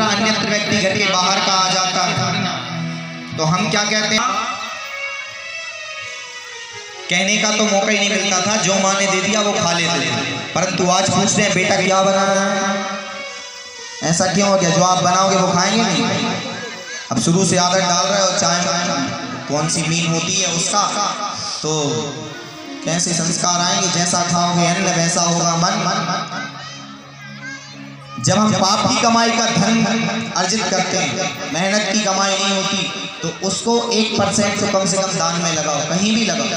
दूसरा अन्यत्र व्यक्ति घर के बाहर का आ जाता है तो हम क्या कहते हैं? कहने का तो मौका ही नहीं मिलता था, जो माँ ने दे दिया वो खा लेते थे। परंतु आज पूछते हैं बेटा क्या बनाना है? ऐसा क्यों हो गया? जो आप बनाओगे वो खाएंगे नहीं। अब शुरू से आदत डाल रहे हो, चाहे कौन सी मीन होती है उसका, तो कैसे संस्कार आएंगे? जैसा खाओगे अन्न वैसा होगा मन। जब हम पाप की कमाई का धन अर्जित करते हैं, मेहनत की कमाई नहीं होती, तो उसको 1% तो कम से कम दान में लगाओ, कहीं भी लगाओ।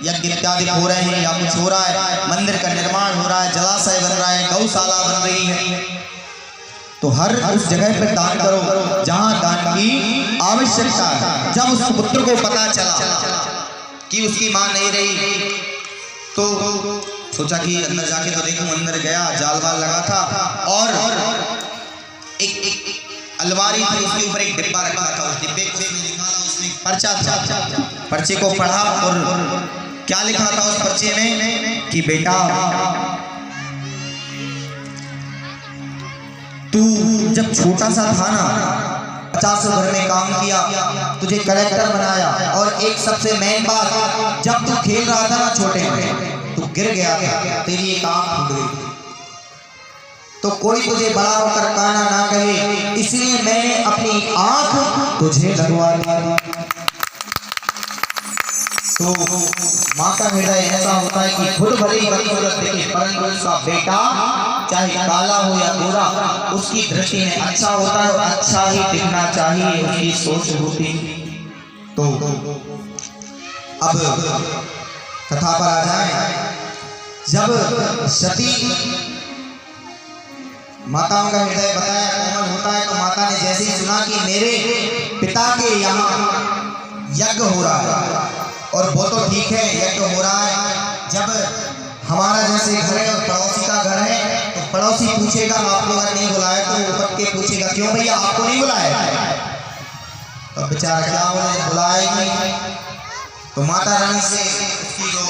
यज्ञ इत्यादि हो रहे हैं या कुछ हो रहा है, मंदिर का निर्माण हो रहा है, जलाशय बन रहा है, गौशाला बन रही है, तो हर उस जगह पर दान करो जहां दान की आवश्यकता है। जब उस पुत्र को पता चला कि उसकी मां नहीं रही तो सोचा कि अंदर जाके तो देखूं। अंदर गया, जाल वाल लगा था और एक अलमारी थी, उसके ऊपर एक डिब्बा रखा था। उस डिब्बे को निकाला, उसमें पर्चा था। पर्चे को पढ़ा और क्या लिखा था उस पर्चे में कि बेटा तू जब छोटा सा था ना, 50 घर में काम किया, तुझे कलेक्टर बनाया, और एक सबसे मेन बात, जब तू खेल रहा था ना छोटे में, तू गिर गया था, तेरी एक आंख फूट गई, तो कोई तुझे बड़ा होकर काना ना कहे, इसलिए मैंने अपनी आंख तुझे लगवा दी। तो माँ का हृदय ऐसा होता है कि खुद भले ही बदसूरत दिखे, परंतु उसका बेटा चाहे काला हो या गोरा, उसकी दृष्टि में अच्छा होता है, अच्छा ही दिखना चाहिए, उसकी सोच होती। तो अब कथा पर आ जाए। जब सती माताओं का हृदय बताया कोमल होता है, तो माता ने जैसे ही सुना कि मेरे पिता के यहाँ यज्ञ हो रहा है, और वो तो ठीक है यज्ञ हो रहा है, जब हमारा जैसे घर है और पड़ोसी का घर है, तो पड़ोसी पूछेगा आप लोग नहीं बुलाया, तो ऊपर के पूछेगा क्यों भैया आपको नहीं बुलाया? तो बेचारा क्या बोले, बुलाएगी। तो माता रानी से उसकी जो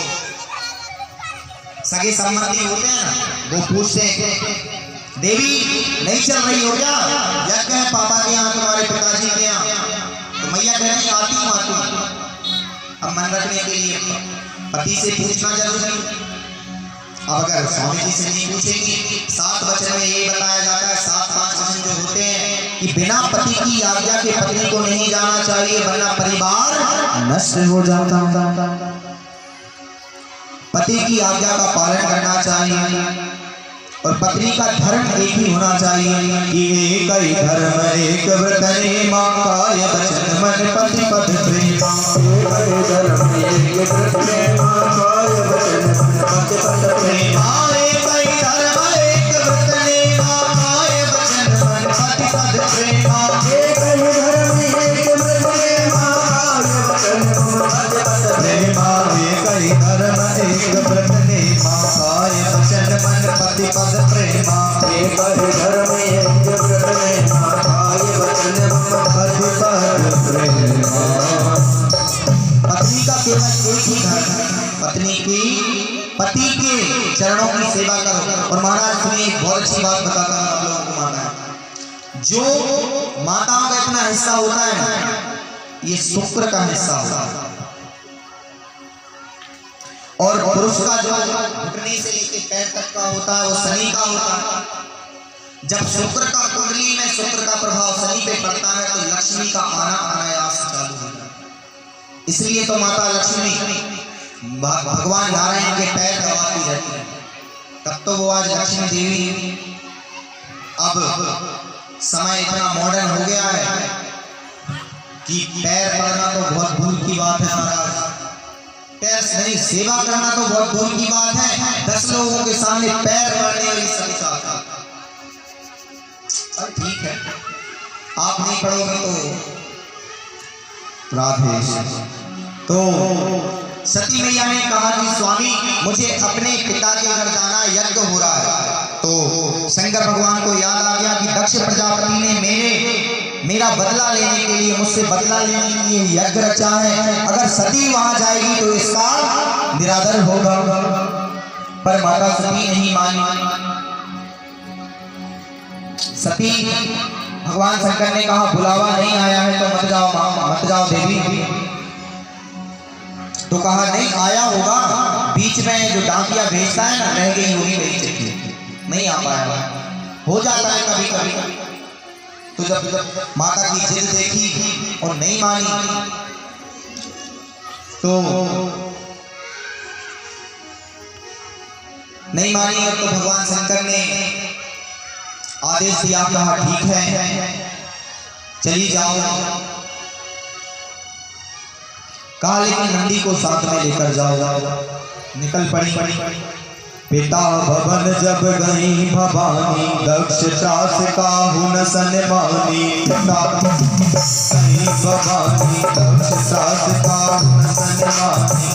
सगे संबंधी होते हैं ना, वो पूछते हैं देवी नहीं चल रही हो क्या? यज्ञ है पापा के यहाँ, तुम्हारे पिताजी के यहाँ। तो मैया कह रही आती हूँ आती हूँ। अब मन रखने के लिए पति से पूछना जरूरी। अब अगर स्वामी जी से नहीं पूछेंगे, 7 वचन में ये बताया जाता है, 7-5 वचन जो होते हैं कि बिना पति की आज्ञा के पत्नी को नहीं जाना चाहिए, वरना परिवार नष्ट हो जाता है। पति की आज्ञा का पालन करना चाहिए, और पत्नी का धर्म एक ही होना चाहिए कि एक ही धर्म एक व्रत नेमा, काय वचन मन पति पद प्रेमा। एक ही धर्म एक व्रत नेमा, काय वचन मन पति पद प्रेमा। एक ही धर्म एक व्रत नेमा, काय वचन मन पति पद प्रेमा। एक ही धर्म एक व्रत नेमा, काय वचन मन पति पद प्रेमा। एक ही धर्म एक व्रत नेमा, काय वचन मन पति पद प्रेमा। एक ही धर्म एक व्रत नेमा, काय वचन मन पति पद प्रेमा। पत्नी का केवल एक ही धर्म है, पत्नी की पति के चरणों की सेवा करो। और महाराज सुनिए एक बहुत अच्छी बात बताता हूँ आप लोगों को। माता जो माताओं का इतना हिस्सा होता है ना, ये शुक्र का हिस्सा होता है, और पुरुष का जो घुटने से लेके पैर तक का होता है वो शनि का होता है। जब शुक्र का कुंडली में शुक्र का प्रभाव शनि पे पड़ता है, तो लक्ष्मी का आना अनायास चालू होता है। इसलिए तो माता लक्ष्मी भगवान नारायण के पैर दबाती रहती है। तब तो वो आज लक्ष्मी देवी। अब समय इतना मॉडर्न हो गया है कि पैर पड़ना तो बहुत दूर की बात है महाराज। पैर नहीं, सेवा करना तो बहुत दूर की बात है, 10 लोगों के सामने पैर पड़ने वाली संख्या। ठीक है, आप नहीं पढ़ोगे तो राधे। तो सती मैया ने कहा कि स्वामी मुझे अपने पिता के घर जाना, यज्ञ हो रहा है। तो शंकर भगवान को याद आ गया कि दक्ष प्रजापति ने मेरा बदला लेने के लिए, मुझसे बदला लेने के लिए यज्ञ रचा है। अगर सती वहां जाएगी तो इसका निरादर होगा। पर माता सती नहीं मानी। सती भगवान शंकर ने कहा बुलावा नहीं आया है तो मत जाओ मत जाओ देवी। तो कहा नहीं आया होगा, बीच में जो डाकिया भेजता है ना रह गई होगी मेरी चिट्ठी, नहीं आ पाया, हो जाता है कभी कभी। तो जब माता की जिद देखी और नहीं मानी तो तो भगवान शंकर ने आदेश दिया, कहा ठीक है चली जाओ। कहा लेकिन नंदी को साथ में लेकर जाओ। निकल पड़ी। पिता भवन जब गई भवानी, दक्ष त्रास काहू न सनमानी। पिता गई भवानी, दक्ष त्रास काहू न सनमानी।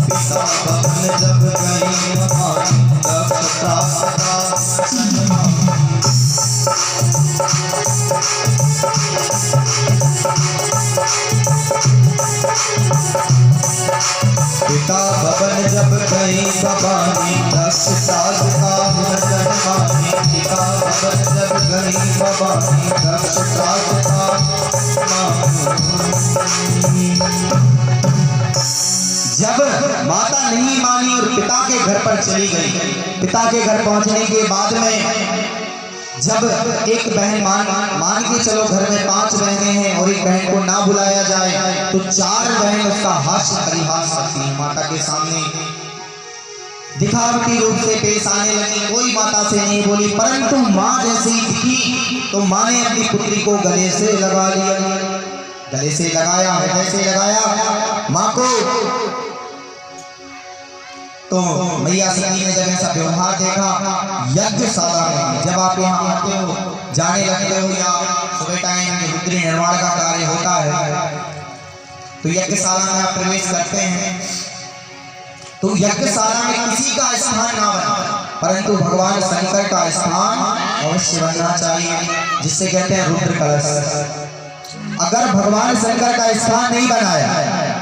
पिता भवन जब गई भवानी, दक्ष त्रास काहू न सनमानी। पिता भवन जब गई भवानी, दक्ष त्रास काहू न सनमानी। पिता भवन जब गई भवानी, दक्ष त्रास काहू जब माता नहीं मानी और पिता के घर पर चली गई। पिता के घर पहुंचने के बाद में जब एक बहन मान के चलो घर में 5 बहनें हैं और एक बहन को ना बुलाया जाए तो 4 बहन उसका हास्य परिहास करती हैं माता के सामने, दिखावटी रूप से पेश आने लगी। कोई माता से नहीं बोली, परंतु माँ जैसे ही दिखी तो माँ ने अपनी पुत्री को गले से लगा लिया। गले से लगाया, हृदय से लगाया माँ को। तो मैया सती ने जब ऐसा व्यवहार देखा, यज्ञशाला में जब आप यहाँ आते हो, जाने लगते हो या सुबह टाइम रुद्री निर्माण का कार्य होता है तो यज्ञशाला में आप प्रवेश करते हैं, तो यज्ञशाला में किसी का स्थान ना बना, परंतु भगवान शंकर का स्थान अवश्य बनना चाहिए, जिससे कहते हैं रुद्र कलश। अगर भगवान शंकर का स्थान नहीं बनाया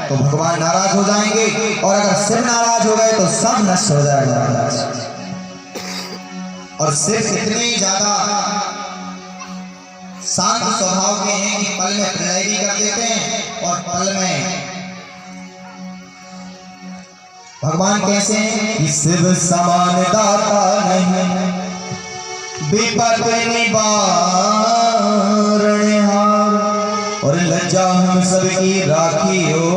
तो भगवान नाराज हो जाएंगे, और अगर शिव नाराज हो गए तो सब नष्ट हो जाएगा। और शिव इतने ज्यादा शांत स्वभाव के हैं कि पल में प्रलय भी कर देते हैं और पल में भगवान कैसे हैं कि शिव समान दाता नहीं, विपद निवारणहार, और लज्जा हम सबकी राखी हो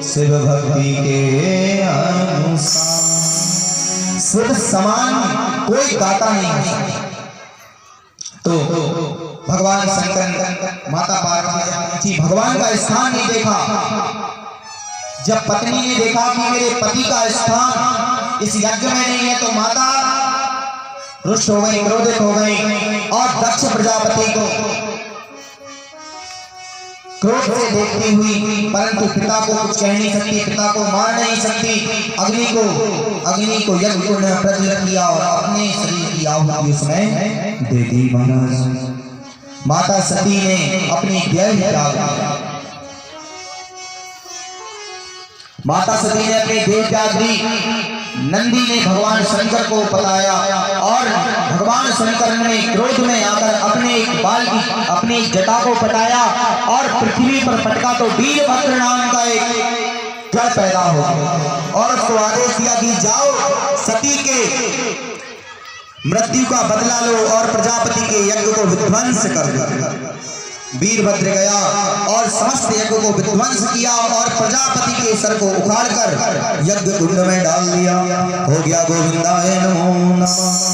शिव भक्ति के अनुसार। शिव समान कोई दाता नहीं। तो भगवान शंकर माता पार्वती भगवान का स्थान नहीं देखा। जब पत्नी ने देखा कि मेरे पति का स्थान इस यज्ञ में नहीं है तो माता रुष्ट हो गई, क्रोधित हो गई और दक्ष प्रजापति को क्रोध से देखती हुई, परंतु पिता को कुछ कह नहीं सकती, पिता को मार नहीं सकती, अग्नि को यज्ञ कुंड में प्रज्वलित किया और अपने शरीर की आहुति उसमें दे दी। महाराज माता सती ने अपनी देह त्याग दी। माता सती ने अपनी देह त्याग दी। नंदी ने भगवान शंकर को बताया और भगवान शंकर ने क्रोध में आकर अपने एक बाल की अपनी जटा को पटाया और पृथ्वी पर पटका तो वीरभद्र नाम का एक जड़ पैदा हो गया और उसको आदेश दिया कि जाओ सती के मृत्यु का बदला लो और प्रजापति के यज्ञ को विध्वंस कर दो। वीरभद्र गया और समस्त यज्ञ को विध्वंस किया और प्रजापति के सर को उखाड़कर यज्ञ कुंड में डाल दिया। हो गया गोविंदाय नमो नमः।